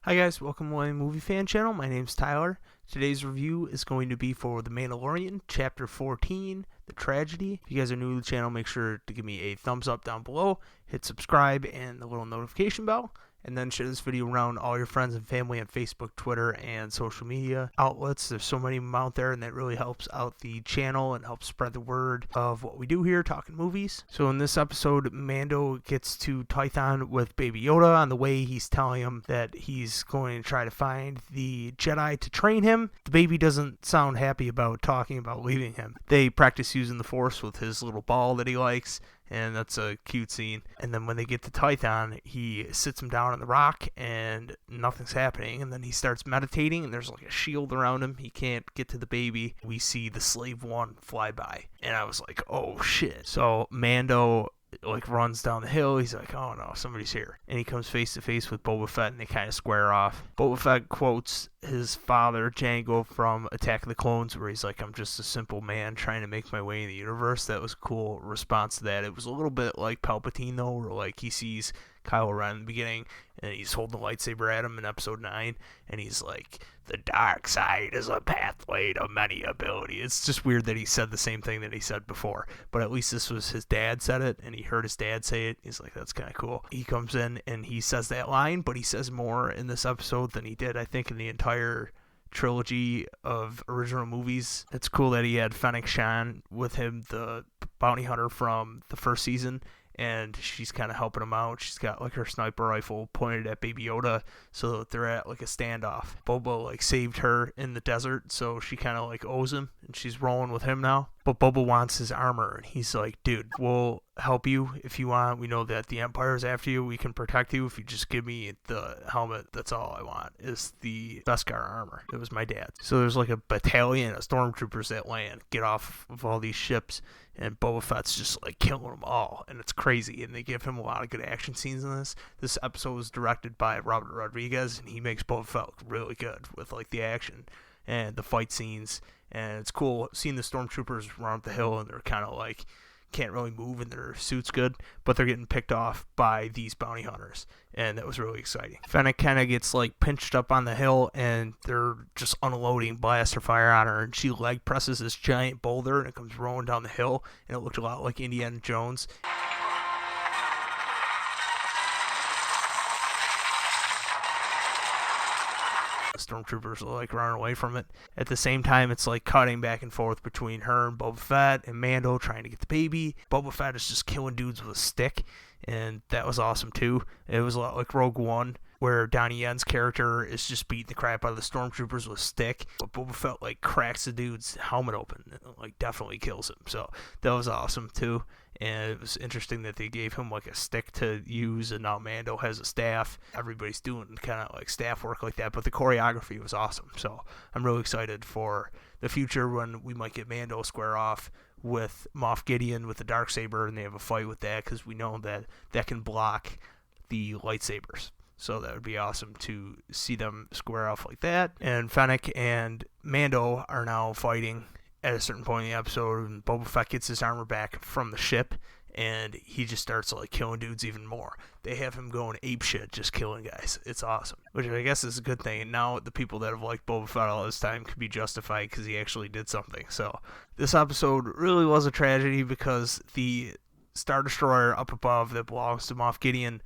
Hi guys, welcome to my movie fan channel. My name's Tyler. Today's review is going to be for The Mandalorian, Chapter 14, The Tragedy. If you guys are new to the channel, make sure to give me a thumbs up down below, hit subscribe and the little notification bell, and then share this video around all your friends and family on Facebook, Twitter, and social media outlets. There's so many of them out there, and that really helps out the channel and helps spread the word of what we do here, talking movies. So in this episode, Mando gets to Tython with Baby Yoda. On the way, he's telling him that he's going to try to find the Jedi to train him. The baby doesn't sound happy about talking about leaving him. They practice using the Force with his little ball that he likes, and that's a cute scene. And then when they get to Tython, he sits him down on the rock and nothing's happening, and then he starts meditating and there's like a shield around him. He can't get to the baby. We see the Slave One fly by, and I was like, oh shit. So Mando runs down the hill. He's like, oh no, somebody's here, and he comes face to face with Boba Fett, and they kind of square off. Boba Fett quotes his father Jango from Attack of the Clones, where he's like, I'm just a simple man trying to make my way in the universe. That was a cool response to that. It was a little bit like Palpatine though, where he sees Kylo Ren in the beginning, and he's holding the lightsaber at him in episode 9, and he's like, the dark side is a pathway to many ability. It's just weird that he said the same thing that he said before, but at least this was his dad said it, and he heard his dad say it. He's like, that's kind of cool. He comes in and he says that line, but he says more in this episode than he did, I think, in the entire trilogy of original movies. It's cool that he had Fennec Shan with him, the bounty hunter from the first season, and she's kind of helping him out. She's got her sniper rifle pointed at Baby Yoda, so that they're at a standoff. Boba saved her in the desert, so she kind of owes him, and she's rolling with him now. But Boba wants his armor, and he's like, dude, we'll help you if you want. We know that the Empire's after you. We can protect you if you just give me the helmet. That's all I want, is the Beskar armor. It was my dad's. So there's a battalion of stormtroopers that land, get off of all these ships, and Boba Fett's just killing them all, and it's crazy. And they give him a lot of good action scenes in this. This episode was directed by Robert Rodriguez, and he makes Boba Fett look really good with the action and the fight scenes. And it's cool seeing the stormtroopers run up the hill, and they're kind of can't really move in their suits good, but they're getting picked off by these bounty hunters, and that was really exciting. Fennec kind of gets pinched up on the hill, and they're just unloading blaster fire on her, and she leg presses this giant boulder, and it comes rolling down the hill, and it looked a lot like Indiana Jones. Stormtroopers are running away from it. At the same time, it's cutting back and forth between her and Boba Fett and Mando trying to get the baby. Boba Fett is just killing dudes with a stick, and that was awesome too. It was a lot like Rogue One, where Donnie Yen's character is just beating the crap out of the stormtroopers with a stick, but Boba Fett cracks the dude's helmet open and definitely kills him. So that was awesome too. And it was interesting that they gave him a stick to use, and now Mando has a staff. Everybody's doing kind of staff work like that, but the choreography was awesome. So I'm really excited for the future when we might get Mando square off with Moff Gideon with the Darksaber, and they have a fight with that, because we know that that can block the lightsabers. So that would be awesome to see them square off like that. And Fennec and Mando are now fighting at a certain point in the episode, and Boba Fett gets his armor back from the ship, and he just starts killing dudes even more. They have him going apeshit, just killing guys. It's awesome, which I guess is a good thing. And now the people that have liked Boba Fett all this time could be justified because he actually did something. So this episode really was a tragedy, because the Star Destroyer up above that belongs to Moff Gideon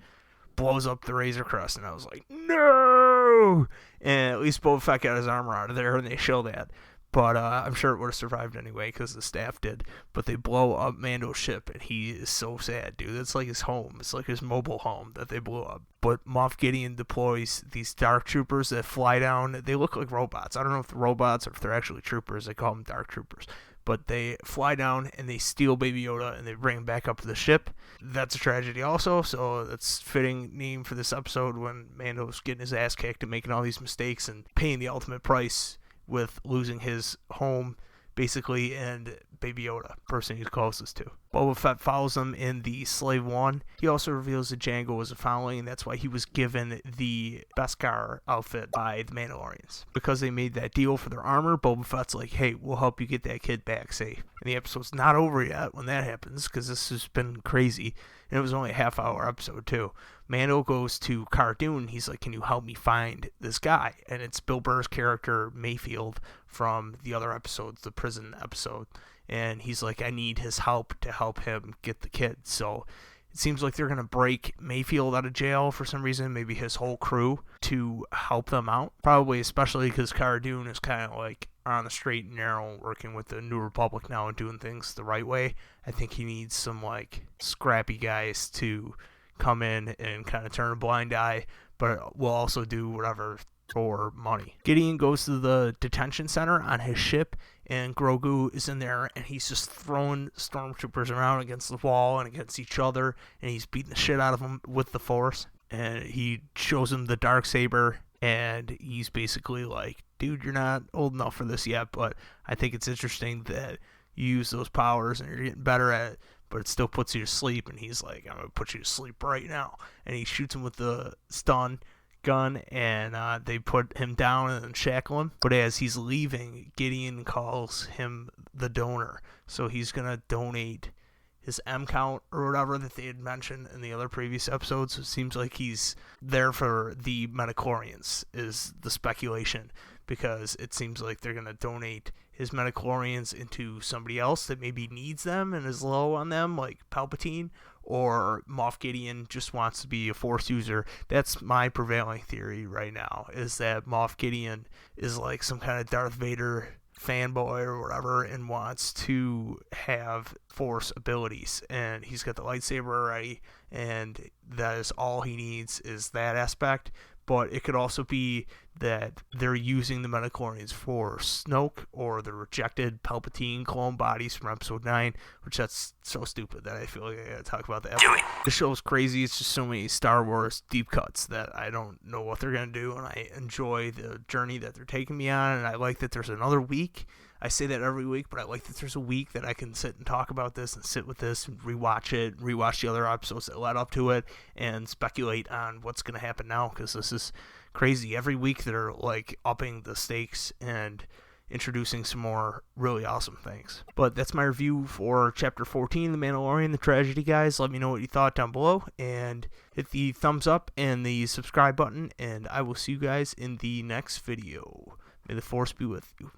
blows up the Razor Crest, and I was like, no! And at least Boba Fett got his armor out of there, and they show that. But I'm sure it would have survived anyway, because the staff did. But they blow up Mando's ship, and he is so sad, dude. It's his home. It's his mobile home that they blew up. But Moff Gideon deploys these dark troopers that fly down. They look like robots. I don't know if they're robots or if they're actually troopers. They call them dark troopers. But they fly down, and they steal Baby Yoda, and they bring him back up to the ship. That's a tragedy also, so that's fitting name for this episode, when Mando's getting his ass kicked and making all these mistakes and paying the ultimate price with losing his home, basically, and Baby Yoda, person he's closest to. Boba Fett follows him in the Slave One. He also reveals that Jango was a foundling, and that's why he was given the Beskar outfit by the Mandalorians. Because they made that deal for their armor, Boba Fett's like, hey, we'll help you get that kid back safe. And the episode's not over yet when that happens, because this has been crazy. And it was only a half-hour episode, too. Mando goes to Cara Dune. He's like, can you help me find this guy? And it's Bill Burr's character, Mayfield, from the other episodes, the prison episode. And he's like, I need his help to help him get the kid. So it seems like they're going to break Mayfield out of jail for some reason, maybe his whole crew, to help them out. Probably especially because Cara Dune is kind of like on the straight and narrow, working with the New Republic now and doing things the right way. I think he needs some like scrappy guys to come in and kind of turn a blind eye, but will also do whatever for money. Gideon goes to the detention center on his ship, and Grogu is in there, and he's just throwing stormtroopers around against the wall and against each other, and he's beating the shit out of them with the Force. And he shows him the Darksaber, and he's basically like, dude, you're not old enough for this yet, but I think it's interesting that you use those powers and you're getting better at it, but it still puts you to sleep. And he's like, I'm going to put you to sleep right now. And he shoots him with the stun gun, and they put him down and shackle him. But as he's leaving, Gideon calls him the donor. So he's going to donate his M count or whatever that they had mentioned in the other previous episodes. It seems like he's there for the midichlorians is the speculation, because it seems like they're going to donate his midichlorians into somebody else that maybe needs them and is low on them, like Palpatine, or Moff Gideon just wants to be a Force user. That's my prevailing theory right now, is that Moff Gideon is like some kind of Darth Vader fanboy or whatever and wants to have Force abilities, and he's got the lightsaber already, and that is all he needs is that aspect. But it could also be that they're using the midichlorians for Snoke or the rejected Palpatine clone bodies from Episode 9, which that's so stupid that I feel like I gotta talk about that. The show's crazy. It's just so many Star Wars deep cuts that I don't know what they're gonna do, and I enjoy the journey that they're taking me on, and I like that there's another week. I say that every week, but I like that there's a week that I can sit and talk about this and sit with this and rewatch it, rewatch the other episodes that led up to it, and speculate on what's going to happen now, because this is crazy. Every week they're like upping the stakes and introducing some more really awesome things. But that's my review for Chapter 14, The Mandalorian, The Tragedy, guys. Let me know what you thought down below, and hit the thumbs up and the subscribe button, and I will see you guys in the next video. May the Force be with you.